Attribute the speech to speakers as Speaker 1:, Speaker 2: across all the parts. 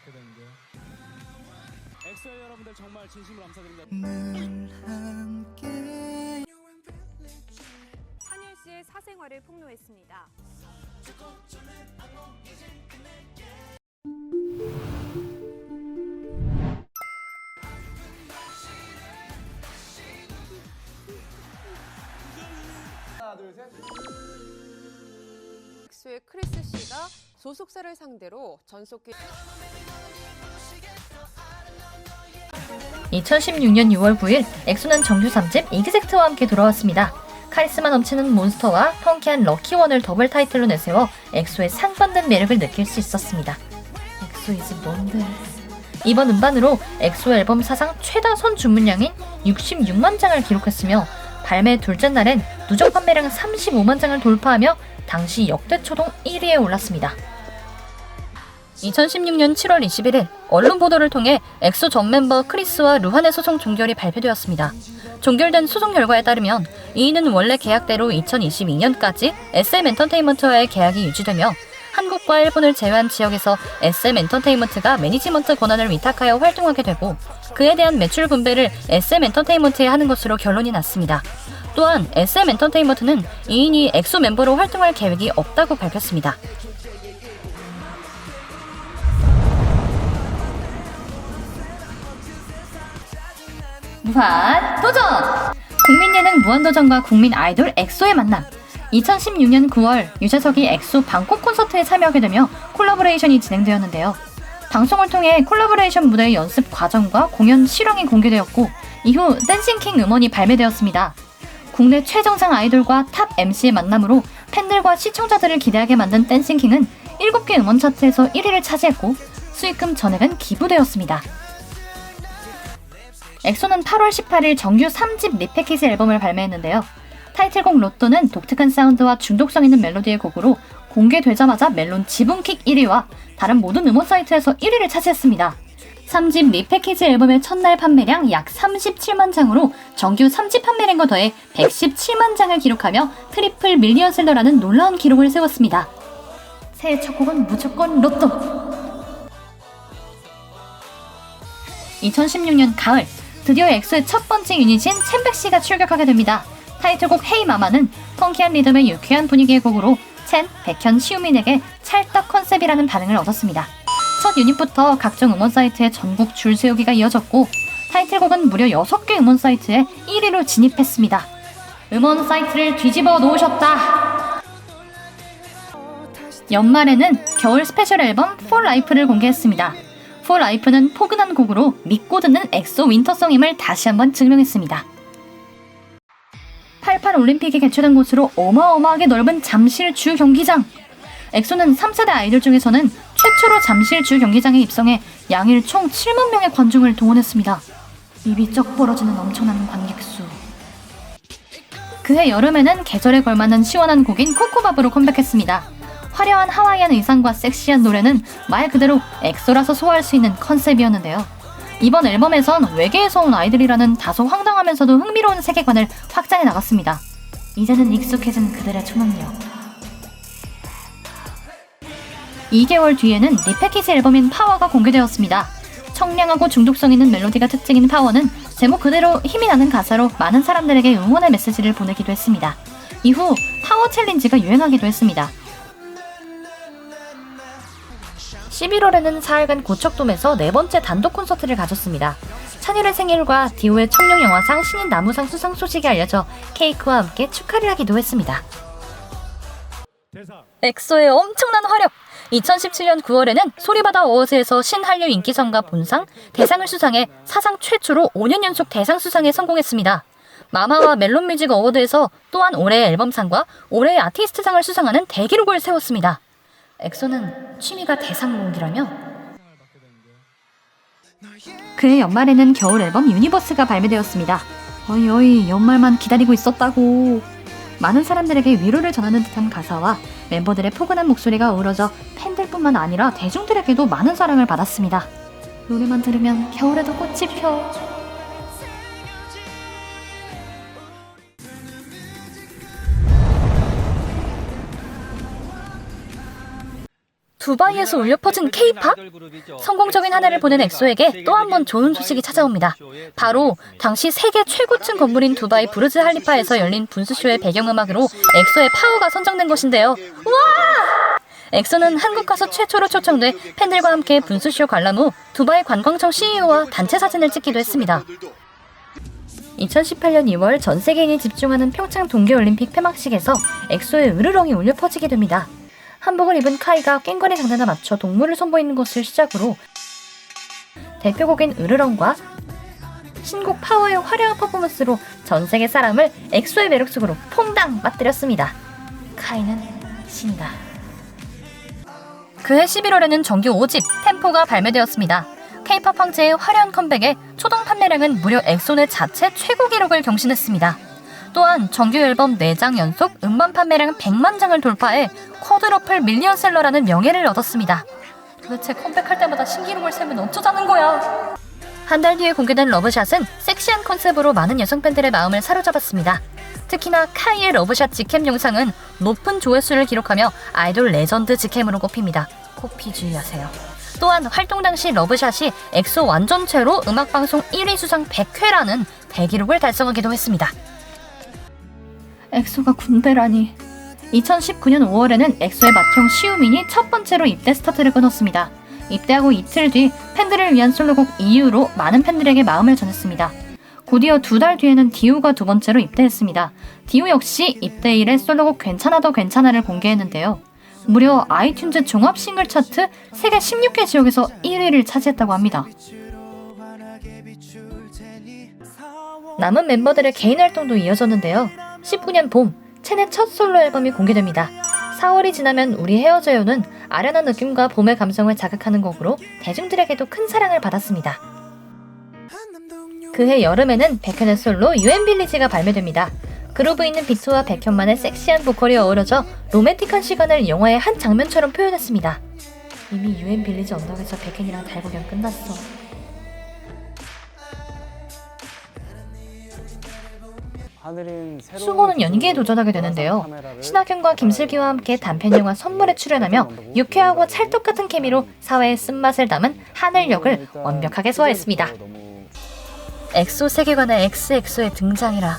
Speaker 1: 받게 된 게. 엑소의 여러분들 정말 진심으로 감사드립니다.
Speaker 2: 찬열 씨의 사생활을 폭로했습니다.
Speaker 3: 하나, 둘, 셋.
Speaker 4: 엑소의 크리스 씨가 소속사를 상대로 전속기
Speaker 5: 2016년 6월 9일 엑소는 정규 3집 이그젝트와 함께 돌아왔습니다. 카리스마 넘치는 몬스터와 펑키한 럭키원을 더블 타이틀로 내세워 엑소의 상반된 매력을 느낄 수 있었습니다. 엑소 이즈 뭔데? 이번 음반으로 엑소 앨범 사상 최다 선 주문량인 66만 장을 기록했으며 발매 둘째 날엔 누적 판매량 35만 장을 돌파하며 당시 역대 초동 1위에 올랐습니다. 2016년 7월 21일 언론 보도를 통해 엑소 전 멤버 크리스와 루한의 소송 종결이 발표되었습니다. 종결된 소송 결과에 따르면 이인은 원래 계약대로 2022년까지 SM엔터테인먼트와의 계약이 유지되며 한국과 일본을 제외한 지역에서 SM엔터테인먼트가 매니지먼트 권한을 위탁하여 활동하게 되고 그에 대한 매출 분배를 SM엔터테인먼트에 하는 것으로 결론이 났습니다. 또한 SM엔터테인먼트는 이인이 엑소 멤버로 활동할 계획이 없다고 밝혔습니다. 무한 도전! 국민 예능 무한도전과 국민 아이돌 엑소의 만남. 2016년 9월 유재석이 엑소 방콕 콘서트에 참여하게 되며 콜라보레이션이 진행되었는데요. 방송을 통해 콜라보레이션 무대의 연습 과정과 공연 실황이 공개되었고 이후 댄싱킹 음원이 발매되었습니다. 국내 최정상 아이돌과 탑 MC의 만남으로 팬들과 시청자들을 기대하게 만든 댄싱킹은 7개 음원 차트에서 1위를 차지했고 수익금 전액은 기부되었습니다. 엑소는 8월 18일 정규 3집 리패키지 앨범을 발매했는데요. 타이틀곡 로또는 독특한 사운드와 중독성 있는 멜로디의 곡으로 공개되자마자 멜론 지분킥 1위와 다른 모든 음원 사이트에서 1위를 차지했습니다. 3집 리패키지 앨범의 첫날 판매량 약 37만 장으로 정규 3집 판매량과 더해 117만 장을 기록하며 트리플 밀리언셀러라는 놀라운 기록을 세웠습니다. 새해 첫 곡은 무조건 로또! 2016년 가을 드디어 엑소의 첫 번째 유닛인 첸백씨가 출격하게 됩니다. 타이틀곡 헤이 마마는 펑키한 리듬의 유쾌한 분위기의 곡으로 첸, 백현, 시우민에게 찰떡 컨셉이라는 반응을 얻었습니다. 첫 유닛부터 각종 음원 사이트에 전국 줄 세우기가 이어졌고 타이틀곡은 무려 6개 음원 사이트에 1위로 진입했습니다. 음원 사이트를 뒤집어 놓으셨다! 연말에는 겨울 스페셜 앨범 For Life를 공개했습니다. For Life는 포근한 곡으로 믿고 듣는 엑소 윈터송임을 다시 한번 증명했습니다. 88 올림픽이 개최된 곳으로 어마어마하게 넓은 잠실 주 경기장. 엑소는 3세대 아이돌 중에서는 최초로 잠실 주 경기장에 입성해 양일 총 7만 명의 관중을 동원했습니다. 입이 쩍 벌어지는 엄청난 관객 수. 그해 여름에는 계절에 걸맞는 시원한 곡인 코코밥으로 컴백했습니다. 화려한 하와이안 의상과 섹시한 노래는 말 그대로 엑소라서 소화할 수 있는 컨셉이었는데요. 이번 앨범에선 외계에서 온 아이들이라는 다소 황당하면서도 흥미로운 세계관을 확장해 나갔습니다. 이제는 익숙해진 그들의 초능력. 2개월 뒤에는 리패키지 앨범인 파워가 공개되었습니다. 청량하고 중독성 있는 멜로디가 특징인 파워는 제목 그대로 힘이 나는 가사로 많은 사람들에게 응원의 메시지를 보내기도 했습니다. 이후 파워 챌린지가 유행하기도 했습니다. 11월에는 사흘간 고척돔에서 4번째 단독 콘서트를 가졌습니다. 찬열의 생일과 디오의 청룡영화상 신인 나무상 수상 소식이 알려져 케이크와 함께 축하를 하기도 했습니다. 엑소의 엄청난 화력! 2017년 9월에는 소리바다 어워즈에서 신한류 인기상과 본상, 대상을 수상해 사상 최초로 5년 연속 대상 수상에 성공했습니다. 마마와 멜론뮤직 어워드에서 또한 올해의 앨범상과 올해의 아티스트상을 수상하는 대기록을 세웠습니다. 엑소는 취미가 대상목이라며 그해 연말에는 겨울 앨범 유니버스가 발매되었습니다. 어이 연말만 기다리고 있었다고. 많은 사람들에게 위로를 전하는 듯한 가사와 멤버들의 포근한 목소리가 어우러져 팬들뿐만 아니라 대중들에게도 많은 사랑을 받았습니다. 노래만 들으면 겨울에도 꽃이 펴. 두바이에서 울려 퍼진 K-팝? 성공적인 한 해를 보낸 엑소에게 또 한 번 좋은 소식이 찾아옵니다. 바로 당시 세계 최고층 건물인 두바이 부르즈 할리파에서 열린 분수쇼의 배경음악으로 엑소의 파워가 선정된 것인데요. 와! 엑소는 한국 가서 최초로 초청돼 팬들과 함께 분수쇼 관람 후 두바이 관광청 CEO와 단체 사진을 찍기도 했습니다. 2018년 2월 전 세계인이 집중하는 평창 동계올림픽 폐막식에서 엑소의 으르렁이 울려 퍼지게 됩니다. 한복을 입은 카이가 깽거리 장단에 맞춰 동물을 선보이는 것을 시작으로 대표곡인 으르렁과 신곡 파워의 화려한 퍼포먼스로 전 세계 사람을 엑소의 매력 속으로 퐁당 빠뜨렸습니다. 카이는 신이다. 그해 11월에는 정규 5집 템포가 발매되었습니다. K-팝 황제의 화려한 컴백에 초당 판매량은 무려 엑소 내 자체 최고 기록을 경신했습니다. 또한 정규 앨범 4장 연속 음반 판매량 100만 장을 돌파해 쿼드러플 밀리언셀러라는 명예를 얻었습니다. 도대체 컴백할 때마다 신기록을 세면 어쩌자는 거야? 한 달 뒤에 공개된 러브샷은 섹시한 컨셉으로 많은 여성 팬들의 마음을 사로잡았습니다. 특히나 카이의 러브샷 직캠 영상은 높은 조회수를 기록하며 아이돌 레전드 직캠으로 꼽힙니다. 코피 주의하세요. 또한 활동 당시 러브샷이 엑소 완전체로 음악방송 1위 수상 100회라는 대기록을 달성하기도 했습니다. 엑소가 군대라니. 2019년 5월에는 엑소의 맏형 시우민이 첫 번째로 입대 스타트를 끊었습니다. 입대하고 이틀 뒤 팬들을 위한 솔로곡 이유로 많은 팬들에게 마음을 전했습니다. 곧이어 2달 뒤에는 디오가 두 번째로 입대했습니다. 디오 역시 입대 이래 솔로곡 괜찮아도 괜찮아를 공개했는데요. 무려 아이튠즈 종합 싱글 차트 세계 16개 지역에서 1위를 차지했다고 합니다. 남은 멤버들의 개인 활동도 이어졌는데요. 19년 봄, 첸의 첫 솔로 앨범이 공개됩니다. 4월이 지나면 우리 헤어져요는 아련한 느낌과 봄의 감성을 자극하는 곡으로 대중들에게도 큰 사랑을 받았습니다. 그해 여름에는 백현의 솔로 유엔빌리지가 발매됩니다. 그루브 있는 비트와 백현만의 섹시한 보컬이 어우러져 로맨틱한 시간을 영화의 한 장면처럼 표현했습니다. 이미 유엔빌리지 언덕에서 백현이랑 달구경 끝났어. 수호는 연기에 도전하게 되는데요. 신하균과 김슬기와 함께 단편영화 선물에 출연하며 유쾌하고 찰떡같은 케미로 사회의 쓴맛을 담은 하늘 역을 완벽하게 소화했습니다. 엑소 세계관의 XX의 등장이라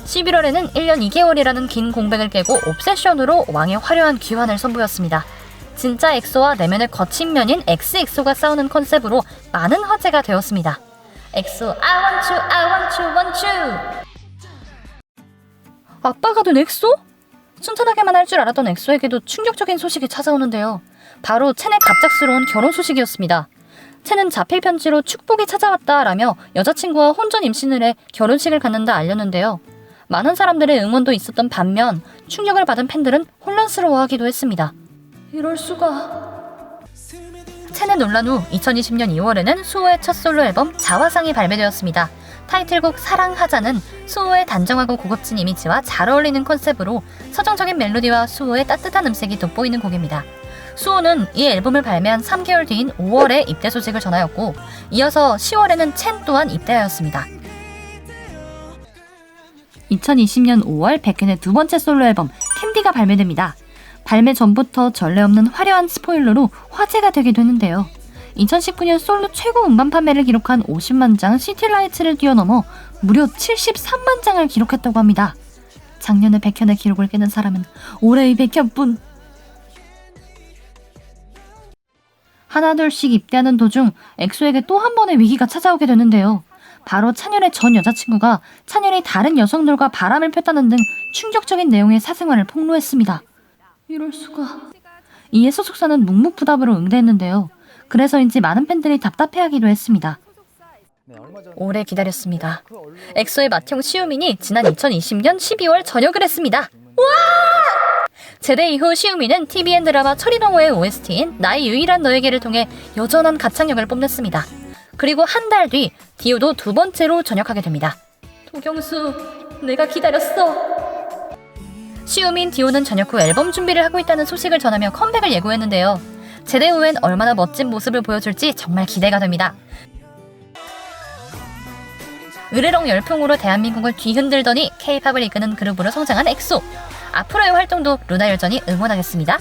Speaker 5: 11월에는 1년 2개월이라는 긴 공백을 깨고 옵세션으로 왕의 화려한 귀환을 선보였습니다. 진짜 엑소와 내면의 거친 면인 XXO가 싸우는 컨셉으로 많은 화제가 되었습니다. 엑소 I want you, I want you, want you. 아빠가 된 엑소? 순탄하게만 할 줄 알았던 엑소에게도 충격적인 소식이 찾아오는데요. 바로 첸의 갑작스러운 결혼 소식이었습니다. 첸은 자필 편지로 축복이 찾아왔다라며 여자친구와 혼전 임신을 해 결혼식을 갖는다 알렸는데요. 많은 사람들의 응원도 있었던 반면 충격을 받은 팬들은 혼란스러워하기도 했습니다. 이럴 수가... 첸의 논란 후 2020년 2월에는 수호의 첫 솔로 앨범 자화상이 발매되었습니다. 타이틀곡 사랑하자는 수호의 단정하고 고급진 이미지와 잘 어울리는 컨셉으로 서정적인 멜로디와 수호의 따뜻한 음색이 돋보이는 곡입니다. 수호는 이 앨범을 발매한 3개월 뒤인 5월에 입대 소식을 전하였고 이어서 10월에는 첸 또한 입대하였습니다. 2020년 5월 백현의 두 번째 솔로 앨범 캔디가 발매됩니다. 발매 전부터 전례 없는 화려한 스포일러로 화제가 되기도 했는데요. 2019년 솔로 최고 음반 판매를 기록한 50만 장 시티라이츠를 뛰어넘어 무려 73만 장을 기록했다고 합니다. 작년에 백현의 기록을 깨는 사람은 올해의 백현뿐. 하나둘씩 입대하는 도중 엑소에게 또 한 번의 위기가 찾아오게 되는데요. 바로 찬열의 전 여자친구가 찬열이 다른 여성들과 바람을 폈다는 등 충격적인 내용의 사생활을 폭로했습니다. 이럴 수가... 이에 소속사는 묵묵부답으로 응대했는데요. 그래서인지 많은 팬들이 답답해하기도 했습니다. 오래 기다렸습니다. 엑소의 맏형 시우민이 지난 2020년 12월 전역을 했습니다. 와! 제대 이후 시우민은 TVN 드라마 철인홍호의 OST인 나의 유일한 너에게를 통해 여전한 가창력을 뽐냈습니다. 그리고 한 달 뒤 디오도 두 번째로 전역하게 됩니다. 도경수, 내가 기다렸어. 시우민 디오는 전역 후 앨범 준비를 하고 있다는 소식을 전하며 컴백을 예고했는데요. 제대 후엔 얼마나 멋진 모습을 보여줄지 정말 기대가 됩니다. 으르렁 열풍으로 대한민국을 뒤흔들더니 K-팝을 이끄는 그룹으로 성장한 엑소. 앞으로의 활동도 루나 열전이 응원하겠습니다.